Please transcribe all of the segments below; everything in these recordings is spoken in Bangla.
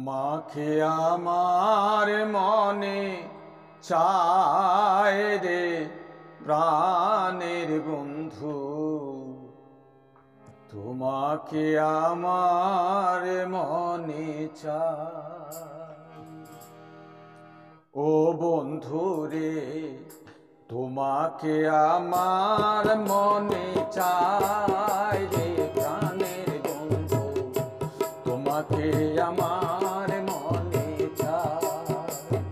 তোমাকে আমার মনে চায় রে প্রাণের বন্ধু, তোমাকে আমার মনে চায়। ও বন্ধু রে, তোমাকে আমার মনে চায় রে প্রাণের বন্ধু, তোমাকে আমার মনে চায়।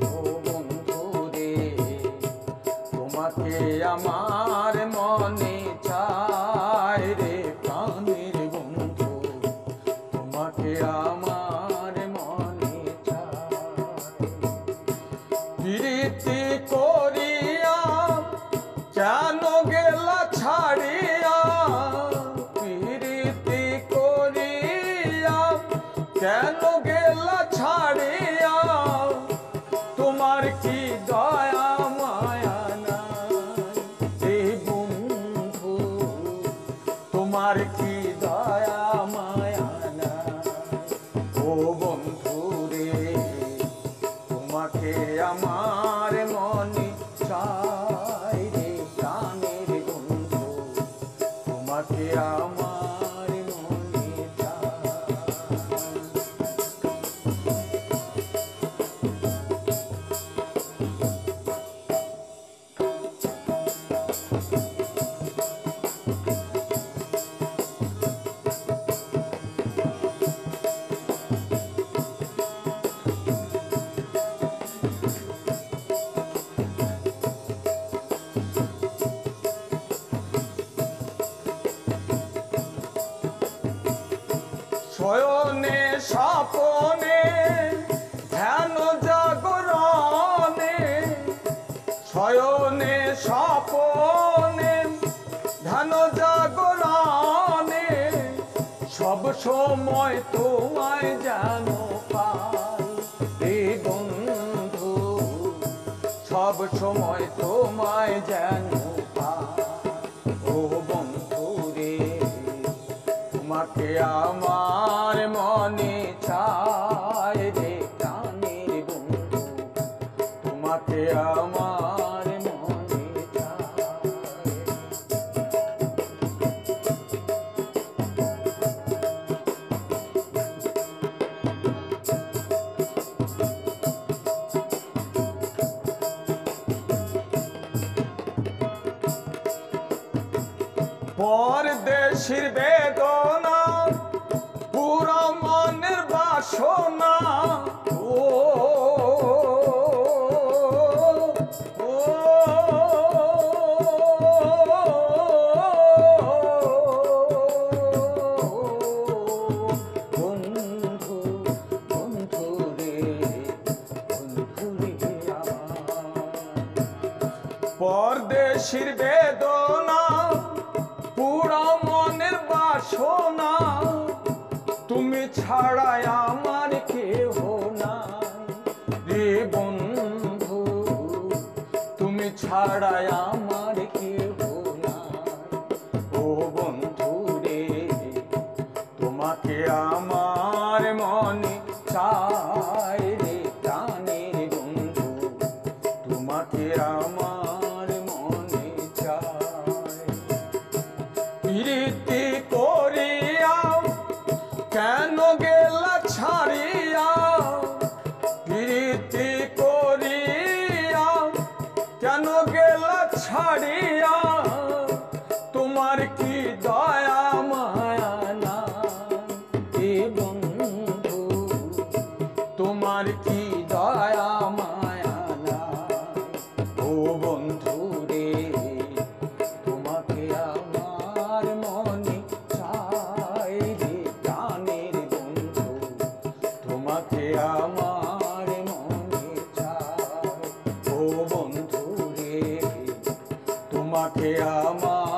ও বন্ধু রে, তোমাকে আমার মনে চায় রে প্রাণের বন্ধু, তোমাকে আমার মনে চায়। প্রীতি করিয়া কেন গেলা ছাড়িয়া, প্রীতি করিয়া কেন গেলা ছাড়িয়া, তোমার কি দয়া মায়া নাই বন্ধু, তোমার কি দয়া মায়া নাই। ও বন্ধু রে, তোমাকে আমার মনে চায় রে প্রাণের বন্ধু, তোমাকে আমার মনে চায়। শয়নে স্বপনে ধ্যান জাগরণে, শয়নে স্বপনে ধ্যান জাগরণে, সব সময় তোমায় যেন পাই রে বন্ধু, সব সময় তোমায় যেন পাই। ও বন্ধু রে, তোমাকে আমার মনে চায় রে প্রাণের বন্ধু, তোমাকে আমার মনে চায়। পরদেশির বেদনা পুরা মনের বাসনা, ও বন্ধু, বন্ধু রে, বন্ধু রে আমার। পরদেশির বেদনা পুরা মনের বাসনা, তুমি ছাড়াই আমার কেহ নাই রে বন্ধু, তুমি ছাড়াই আমার কেহ নাই। ও বন্ধু রে, তোমাকে আমার মনে চায় রে প্রাণের বন্ধু, তোমাকে আমার মনে চায়। প্রীতি করিয়া কেন গেলা ছাড়িয়া, প্রীতি করিয়া কেন গেলা ছাড়িয়া, তোমার কি দয়া মায়া নাই বন্ধু, তোমার কি দয়া মায়া নাই। ও বন্ধু রে, তোমাকে আমার মনে চায় রে প্রাণের বন্ধু, তোমাকে আমার মনে চায়। ও বন্ধু রে, তোমাকে আমার